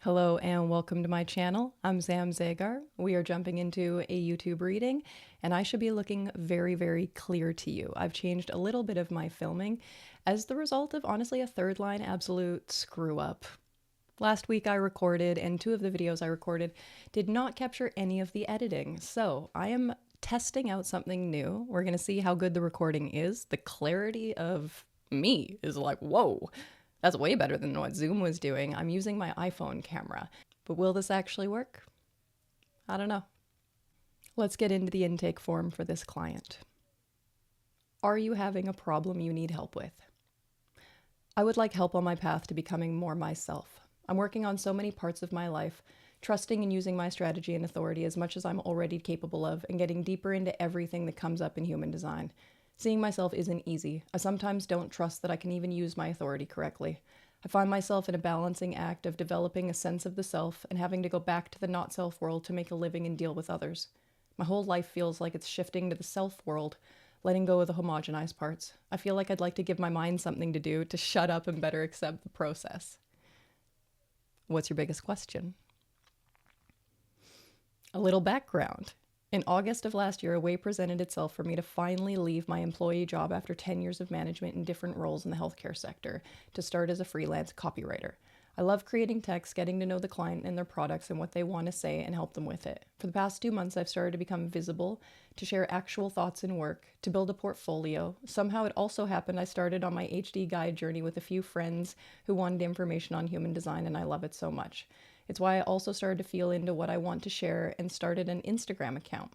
Hello and welcome to my channel. I'm Sam Zagar. We are jumping into a YouTube reading and I should be looking very, very clear to you. I've changed a little bit of my filming as the result of honestly a third line absolute screw up. Last week I recorded and two of the videos I recorded did not capture any of the editing. So I am testing out something new. We're going to see how good the recording is. The clarity of me is like, whoa. That's way better than what Zoom was doing. I'm using my iPhone camera. But will this actually work? I don't know. Let's get into the intake form for this client. Are you having a problem you need help with? I would like help on my path to becoming more myself. I'm working on so many parts of my life, trusting and using my strategy and authority as much as I'm already capable of, and getting deeper into everything that comes up in human design. Seeing myself isn't easy. I sometimes don't trust that I can even use my authority correctly. I find myself in a balancing act of developing a sense of the self and having to go back to the not-self world to make a living and deal with others. My whole life feels like it's shifting to the self world, letting go of the homogenized parts. I feel like I'd like to give my mind something to do to shut up and better accept the process. What's your biggest question? A little background. In August of last year, a way presented itself for me to finally leave my employee job after 10 years of management in different roles in the healthcare sector to start as a freelance copywriter. I love creating text, getting to know the client and their products and what they want to say and help them with it. For the past 2 months, I've started to become visible, to share actual thoughts and work, to build a portfolio. Somehow it also happened I started on my HD guide journey with a few friends who wanted information on human design, and I love it so much. It's why I also started to feel into what I want to share and started an Instagram account.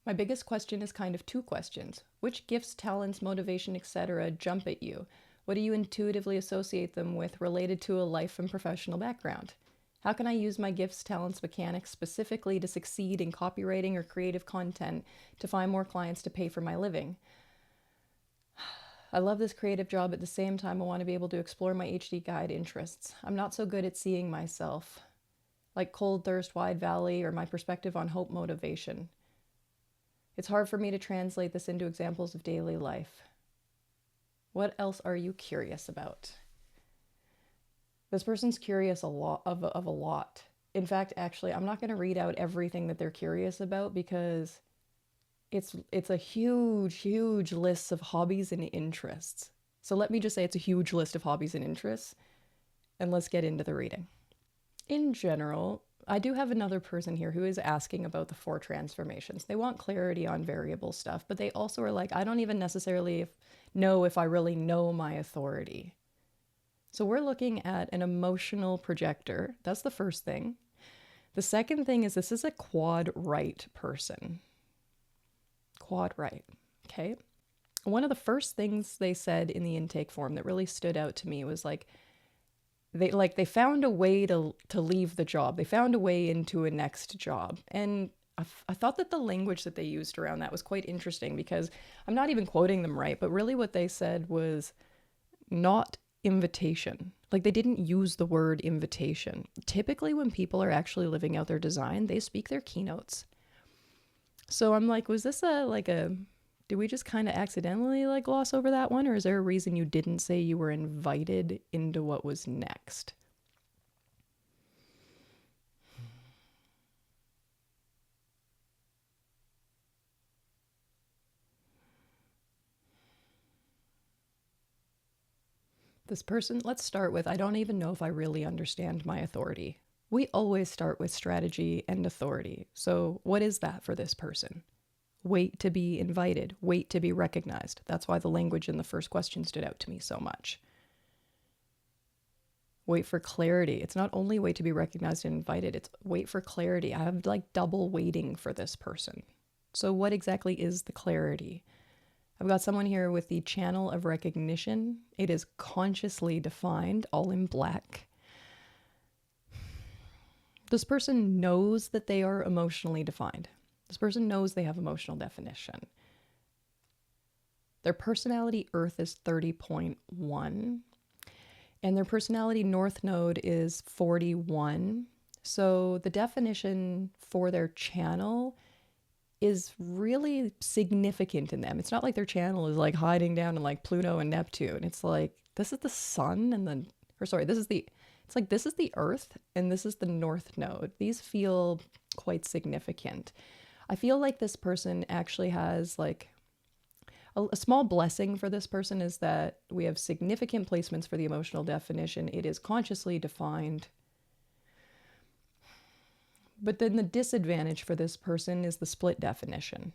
My biggest question is kind of two questions. Which gifts, talents, motivation, etc. jump at you? What do you intuitively associate them with related to a life and professional background? How can I use my gifts, talents, mechanics specifically to succeed in copywriting or creative content to find more clients to pay for my living? I love this creative job. At the same time, I want to be able to explore my HD guide interests. I'm not so good at seeing myself, like Cold Thirst, Wide Valley, or my perspective on hope motivation. It's hard for me to translate this into examples of daily life. What else are you curious about? This person's curious a lot of a lot. In fact, actually, I'm not going to read out everything that they're curious about because it's a huge list of hobbies and interests. So let me just say it's a huge list of hobbies and interests, and let's get into the reading. In general, I do have another person here who is asking about the 4 transformations. They want clarity on variable stuff, but they also are like, I don't even necessarily know if I really know my authority. So we're looking at an emotional projector. That's the first thing. The second thing is this is a quad right person. Quad right, okay? One of the first things they said in the intake form that really stood out to me was they found a way to leave the job. They found a way into a next job. And I thought that the language that they used around that was quite interesting because I'm not even quoting them right, but really what they said was not invitation. Like they didn't use the word invitation. Typically when people are actually living out their design, they speak their keynotes. So I'm like, was this did we just kind of accidentally gloss over that one? Or is there a reason you didn't say you were invited into what was next? This person, let's start with, I don't even know if I really understand my authority. We always start with strategy and authority. So what is that for this person? Wait to be invited, wait to be recognized. That's why the language in the first question stood out to me so much. Wait for clarity. It's not only wait to be recognized and invited, it's wait for clarity. I have double waiting for this person. So what exactly is the clarity? I've got someone here with the channel of recognition. It is consciously defined, all in black. This person knows that they are emotionally defined. This person knows they have emotional definition. Their personality Earth is 30.1, and their personality North Node is 41. So the definition for their channel is really significant in them. It's not like their channel is hiding down in Pluto and Neptune. It's like, this is the sun and then or sorry, it's like this is the Earth and this is the North Node. These feel quite significant. I feel like this person actually has like a small blessing for this person is that we have significant placements for the emotional definition. It is consciously defined. But then the disadvantage for this person is the split definition.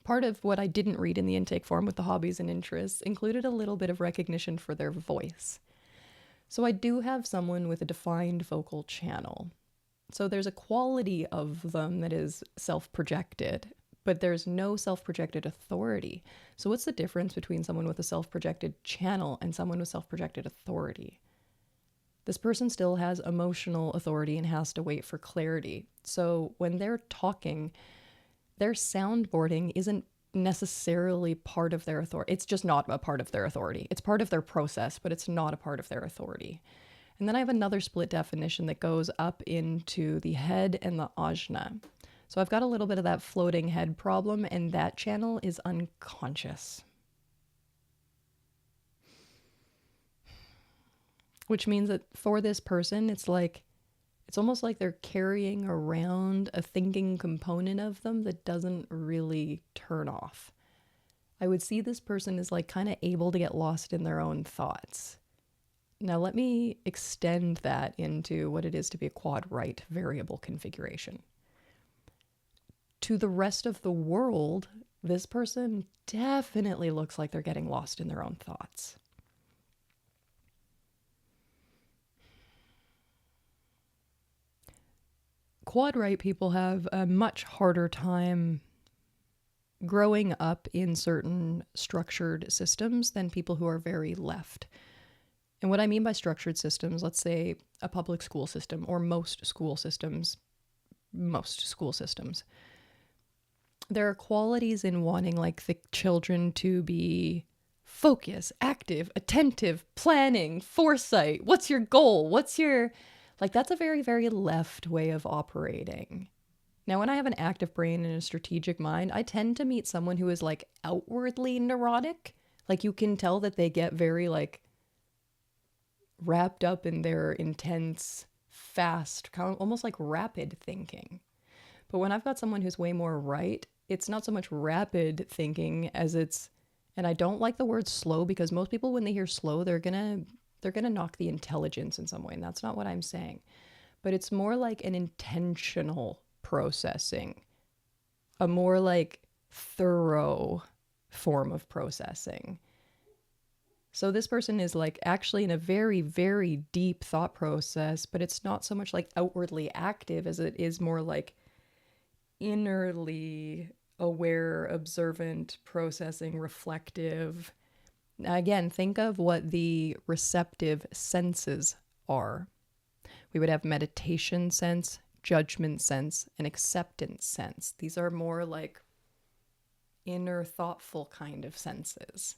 Part of what I didn't read in the intake form with the hobbies and interests included a little bit of recognition for their voice. So I do have someone with a defined vocal channel. So there's a quality of them that is self-projected, but there's no self-projected authority. So what's the difference between someone with a self-projected channel and someone with self-projected authority? This person still has emotional authority and has to wait for clarity. So when they're talking, their soundboarding isn't necessarily part of their authority. It's just not a part of their authority. It's part of their process, but it's not a part of their authority. And then I have another split definition that goes up into the head and the ajna. So I've got a little bit of that floating head problem, and that channel is unconscious. Which means that for this person, it's almost like they're carrying around a thinking component of them that doesn't really turn off. I would see this person as like kind of able to get lost in their own thoughts. Now let me extend that into what it is to be a quad right variable configuration. To the rest of the world, this person definitely looks like they're getting lost in their own thoughts. Quad right people have a much harder time growing up in certain structured systems than people who are very left. And what I mean by structured systems, let's say a public school system or most school systems, there are qualities in wanting like the children to be focused, active, attentive, planning, foresight. What's your goal? Like that's a very, very left way of operating. Now, when I have an active brain and a strategic mind, I tend to meet someone who is like outwardly neurotic. Like you can tell that they get very like wrapped up in their intense, fast, kind of almost like rapid thinking. But when I've got someone who's way more right, it's not so much rapid thinking as it's, and I don't like the word slow because most people when they hear slow, they're going to knock the intelligence in some way, and that's not what I'm saying. But it's more like an intentional processing, a more like thorough form of processing. So this person is like actually in a very, very deep thought process, but it's not so much like outwardly active as it is more like innerly aware, observant, processing, reflective. Again, think of what the receptive senses are. We would have meditation sense, judgment sense, and acceptance sense. These are more like inner thoughtful kind of senses.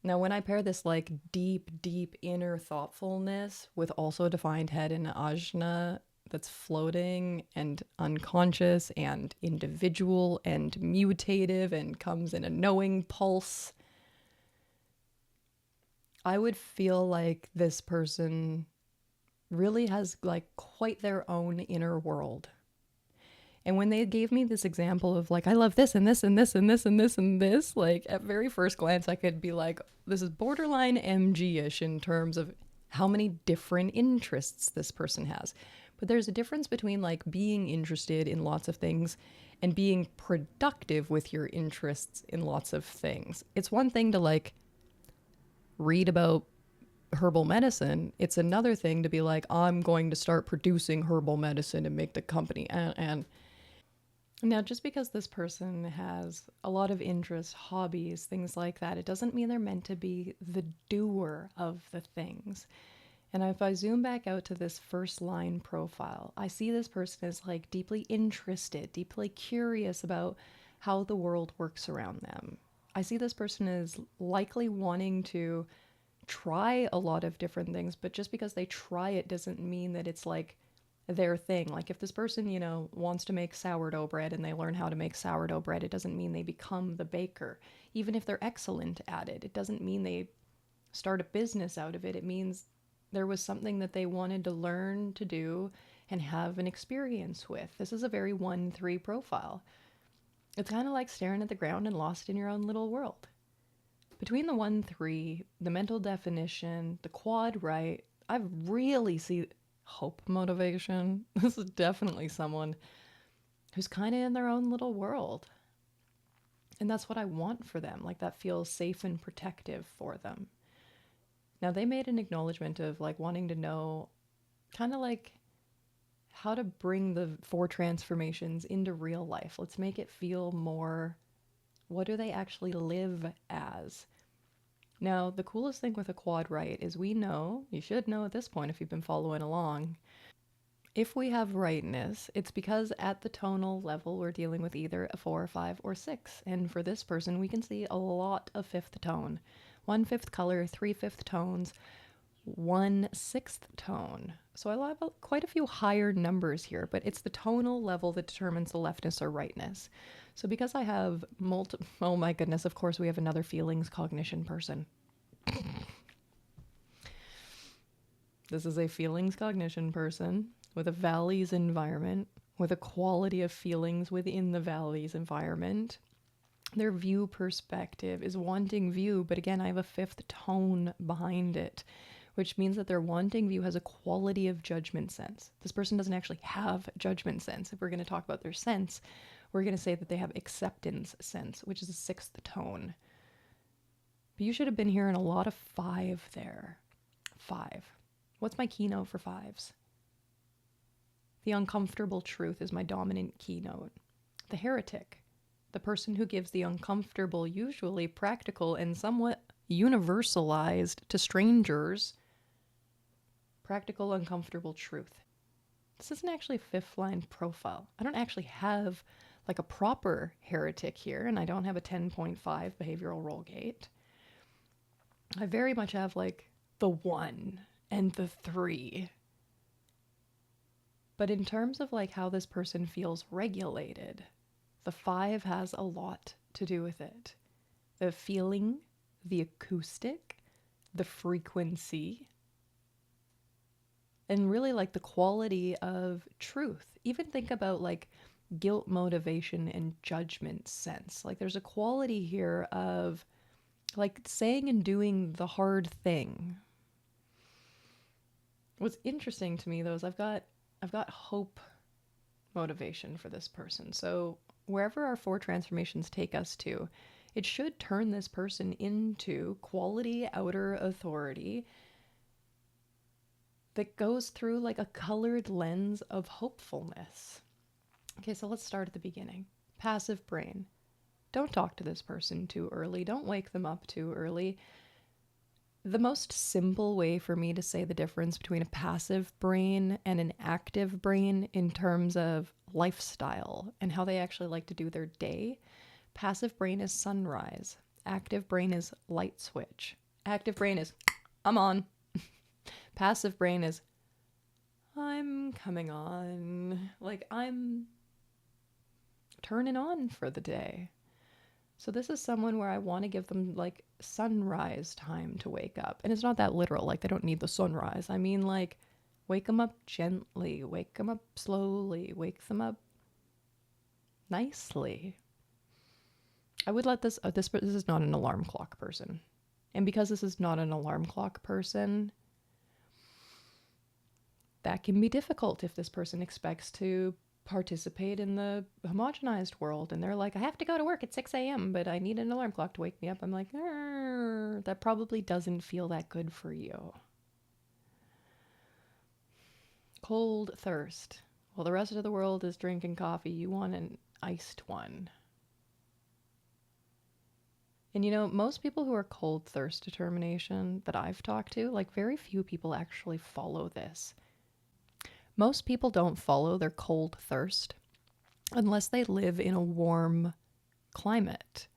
Now, when I pair this like deep, deep inner thoughtfulness with also a defined head and ajna that's floating and unconscious and individual and mutative and comes in a knowing pulse, I would feel like this person really has like quite their own inner world. And when they gave me this example of like, I love this and this and this and this and this and this, like at very first glance, I could be like, this is borderline MG-ish in terms of how many different interests this person has. But there's a difference between like being interested in lots of things and being productive with your interests in lots of things. It's one thing to like read about herbal medicine. It's another thing to be like, I'm going to start producing herbal medicine and make the company and now, just because this person has a lot of interests, hobbies, things like that, it doesn't mean they're meant to be the doer of the things. And if I zoom back out to this first line profile, I see this person as like deeply interested, deeply curious about how the world works around them. I see this person as likely wanting to try a lot of different things, but just because they try it doesn't mean that it's like their thing. Like if this person, wants to make sourdough bread and they learn how to make sourdough bread, it doesn't mean they become the baker. Even if they're excellent at it, it doesn't mean they start a business out of it. It means there was something that they wanted to learn to do and have an experience with. This is a very 1-3 profile. It's kind of like staring at the ground and lost in your own little world. Between the 1-3, the mental definition, the quad right, I really see hope motivation. This is definitely someone who's kind of in their own little world. And that's what I want for them. Like, that feels safe and protective for them. Now, they made an acknowledgement of like wanting to know kind of like how to bring the 4 transformations into real life. Let's make it feel more, what do they actually live as? Now, the coolest thing with a quad right is we know, you should know at this point if you've been following along, if we have rightness, it's because at the tonal level we're dealing with either a 4, 5, or 6. And for this person, we can see a lot of 5th tone. 1/5 color, 3/5 tones, 1/6 tone. So I have quite a few higher numbers here, but it's the tonal level that determines the leftness or rightness. So because I have oh my goodness, of course we have another feelings cognition person. This is a feelings cognition person with a values environment, with a quality of feelings within the values environment. Their view perspective is wanting view, but again, I have a 5th tone behind it, which means that their wanting view has a quality of judgment sense. This person doesn't actually have judgment sense. If we're going to talk about their sense, we're going to say that they have acceptance sense, which is a 6th tone. But you should have been hearing a lot of 5 there. 5. What's my keynote for 5s? The uncomfortable truth is my dominant keynote. The heretic, the person who gives the uncomfortable, usually practical and somewhat universalized to strangers, practical, uncomfortable truth. This isn't actually a 5th line profile. I don't actually have like a proper heretic here, and I don't have a 10.5 behavioral role gate. I very much have like the 1 and the 3. But in terms of like how this person feels regulated, the 5 has a lot to do with it. The feeling, the acoustic, the frequency, and really like the quality of truth. Even think about like guilt motivation and judgment sense. Like there's a quality here of like saying and doing the hard thing. What's interesting to me though is I've got hope motivation for this person. So wherever our 4 transformations take us to, it should turn this person into quality outer authority that goes through like a colored lens of hopefulness. Okay, so let's start at the beginning. Passive brain. Don't talk to this person too early. Don't wake them up too early. The most simple way for me to say the difference between a passive brain and an active brain in terms of lifestyle and how they actually like to do their day, passive brain is sunrise. Active brain is light switch. Active brain is, I'm on. Passive brain is, I'm coming on. Like, I'm turning on for the day. So this is someone where I want to give them like sunrise time to wake up. And it's not that literal, like they don't need the sunrise. I mean like wake them up gently, wake them up slowly, wake them up nicely. I would let this is not an alarm clock person. And because this is not an alarm clock person, that can be difficult if this person expects to participate in the homogenized world and they're like, I have to go to work at 6 a.m. but I need an alarm clock to wake me up. I'm like, that probably doesn't feel that good for you. Cold thirst. Well, the rest of the world is drinking coffee. You want an iced one. And you know, most people who are cold thirst determination that I've talked to, like very few people actually follow this. Most people don't follow their cold thirst unless they live in a warm climate.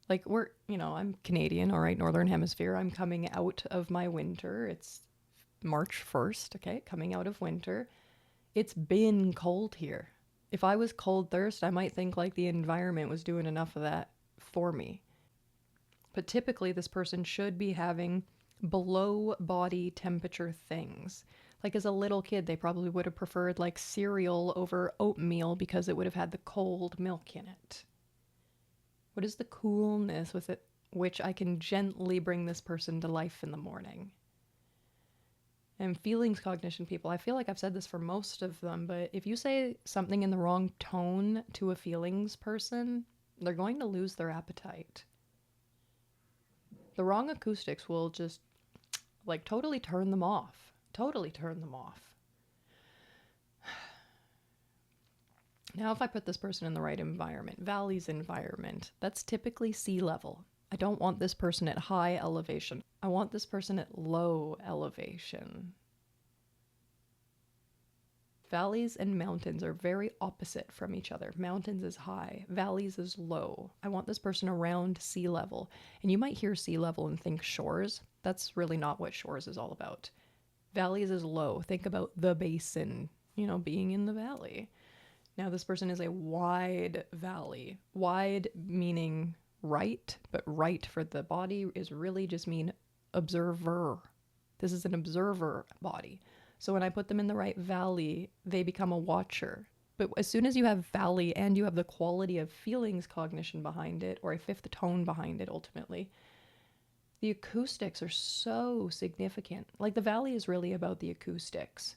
Like I'm Canadian, all right, Northern Hemisphere. I'm coming out of my winter. It's March 1st, okay, coming out of winter. It's been cold here. If I was cold thirst, I might think like the environment was doing enough of that for me. But typically, this person should be having below body temperature things. Like as a little kid, they probably would have preferred like cereal over oatmeal because it would have had the cold milk in it. What is the coolness with it, which I can gently bring this person to life in the morning? And feelings cognition people, I feel like I've said this for most of them, but if you say something in the wrong tone to a feelings person, they're going to lose their appetite. The wrong acoustics will just like totally turn them off. Totally turn them off. Now, if I put this person in the right environment, Valley's environment, that's typically sea level. I don't want this person at high elevation. I want this person at low elevation. Valleys and mountains are very opposite from each other. Mountains is high, valleys is low. I want this person around sea level. And you might hear sea level and think shores. That's really not what shores is all about. Valleys is low. Think about the basin, being in the valley. Now, this person is a wide valley. Wide meaning right, but right for the body is really just mean observer. This is an observer body. So when I put them in the right valley, they become a watcher. But as soon as you have valley and you have the quality of feelings cognition behind it, or a fifth tone behind it ultimately, the acoustics are so significant. Like the valley is really about the acoustics.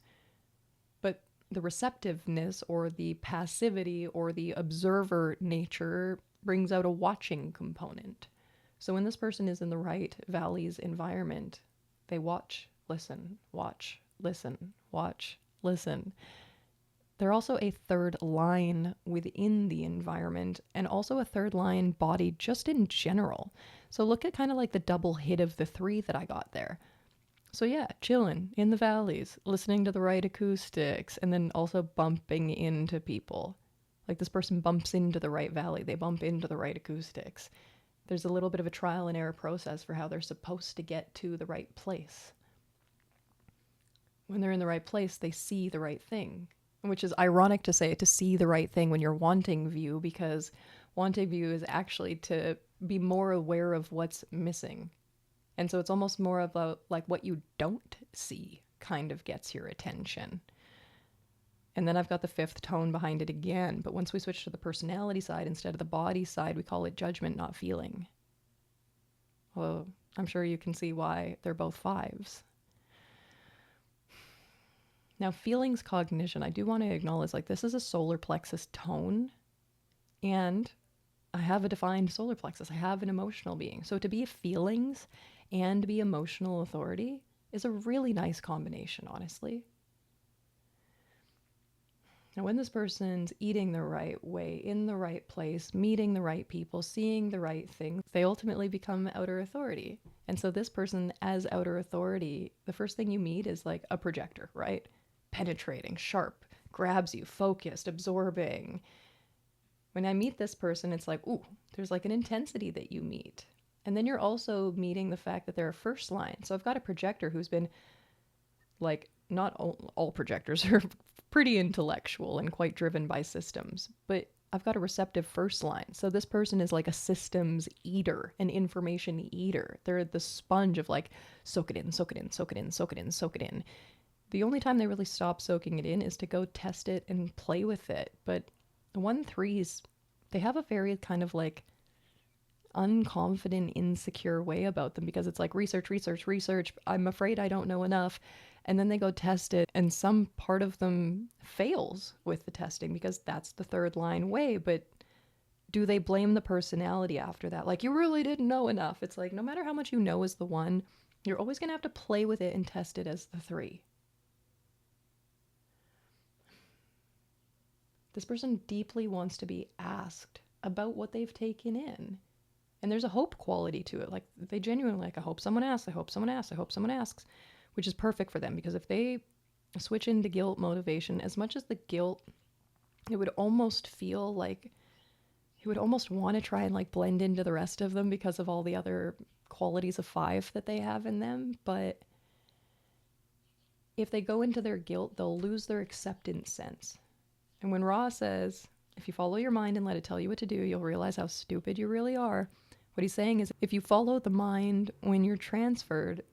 But the receptiveness or the passivity or the observer nature brings out a watching component. So when this person is in the right valley's environment, they watch, listen, watch, listen, watch, listen. They're also a third line within the environment and also a third line body just in general. So look at kind of like the double hit of the 3 that I got there. So yeah, chilling in the valleys, listening to the right acoustics, and then also bumping into people. Like this person bumps into the right valley, they bump into the right acoustics. There's a little bit of a trial and error process for how they're supposed to get to the right place. When they're in the right place, they see the right thing, which is ironic to say, to see the right thing when you're wanting view, because wanting view is actually to be more aware of what's missing. And so it's almost more about like what you don't see kind of gets your attention. And then I've got the fifth tone behind it again. But once we switch to the personality side instead of the body side, we call it judgment, not feeling. Well, I'm sure you can see why they're both 5s. Now, feelings cognition, I do want to acknowledge, like, this is a solar plexus tone, and I have a defined solar plexus. I have an emotional being. So to be feelings and be emotional authority is a really nice combination, honestly. Now, when this person's eating the right way, in the right place, meeting the right people, seeing the right things, they ultimately become outer authority. And so this person as outer authority, the first thing you meet is like a projector, right? Penetrating, sharp, grabs you, focused, absorbing. When I meet this person, it's like, ooh, there's like an intensity that you meet. And then you're also meeting the fact that they're a first line. So I've got a projector who's been like, not all projectors are pretty intellectual and quite driven by systems, but I've got a receptive first line. So this person is like a systems eater, an information eater. They're the sponge of like, soak it in, soak it in, soak it in, soak it in, soak it in. The only time they really stop soaking it in is to go test it and play with it. But the 1-3s, they have a very kind of like unconfident, insecure way about them, because it's like research, research, research. I'm afraid I don't know enough. And then they go test it, and some part of them fails with the testing because that's the third line way. But do they blame the personality after that? Like, you really didn't know enough. It's like, no matter how much you know as the 1, you're always going to have to play with it and test it as the 3. This person deeply wants to be asked about what they've taken in. And there's a hope quality to it. Like, they genuinely like, I hope someone asks, I hope someone asks, I hope someone asks, which is perfect for them, because if they switch into guilt motivation, as much as the guilt, it would almost feel like he would almost want to try and like blend into the rest of them because of all the other qualities of 5 that they have in them. But if they go into their guilt, they'll lose their acceptance sense. And when Ra says, if you follow your mind and let it tell you what to do, you'll realize how stupid you really are. What he's saying is if you follow the mind when you're transferred,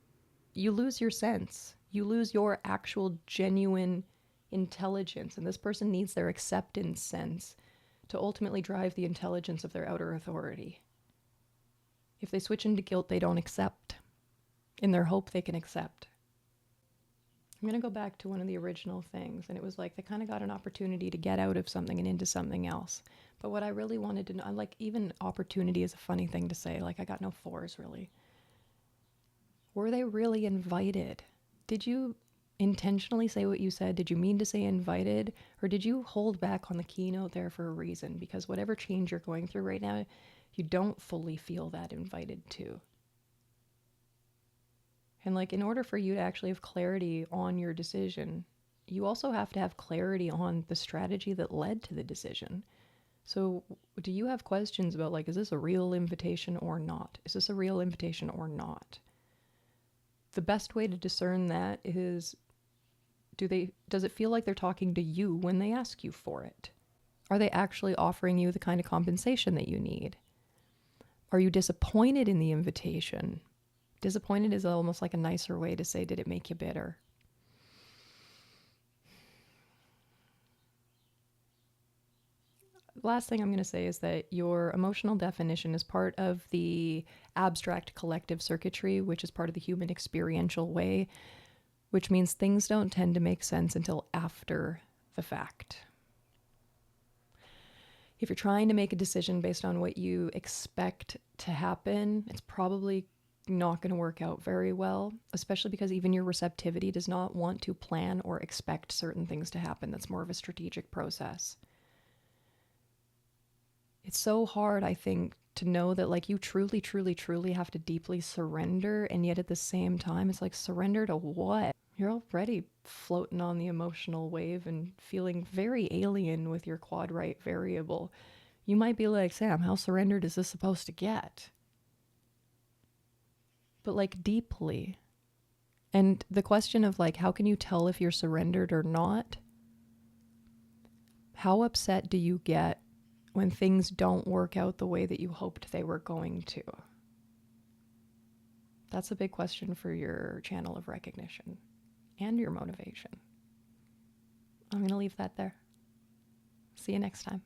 you lose your sense. You lose your actual genuine intelligence. And this person needs their acceptance sense to ultimately drive the intelligence of their outer authority. If they switch into guilt, they don't accept. In their hope, they can accept. I'm going to go back to one of the original things, and it was like they kind of got an opportunity to get out of something and into something else. But what I really wanted to know, like, even opportunity is a funny thing to say. Like, I got no fours, really. Were they really invited? Did you intentionally say what you said? Did you mean to say invited? Or did you hold back on the keynote there for a reason? Because whatever change you're going through right now, you don't fully feel that invited to. And like, in order for you to actually have clarity on your decision, you also have to have clarity on the strategy that led to the decision. So do you have questions about, like, is this a real invitation or not? Is this a real invitation or not? The best way to discern that is, does it feel like they're talking to you when they ask you for it? Are they actually offering you the kind of compensation that you need? Are you disappointed in the invitation? Disappointed is almost like a nicer way to say, did it make you bitter? The last thing I'm going to say is that your emotional definition is part of the abstract collective circuitry, which is part of the human experiential way, which means things don't tend to make sense until after the fact. If you're trying to make a decision based on what you expect to happen, it's probably not going to work out very well, especially because even your receptivity does not want to plan or expect certain things to happen. That's more of a strategic process. It's so hard, I think, to know that, like, you truly, truly, truly have to deeply surrender, and yet at the same time, it's like, surrender to what? You're already floating on the emotional wave and feeling very alien with your quad right variable. You might be like, Sam, how surrendered is this supposed to get? But like, deeply. And the question of, like, how can you tell if you're surrendered or not? How upset do you get when things don't work out the way that you hoped they were going to? That's a big question for your channel of recognition and your motivation. I'm going to leave that there. See you next time.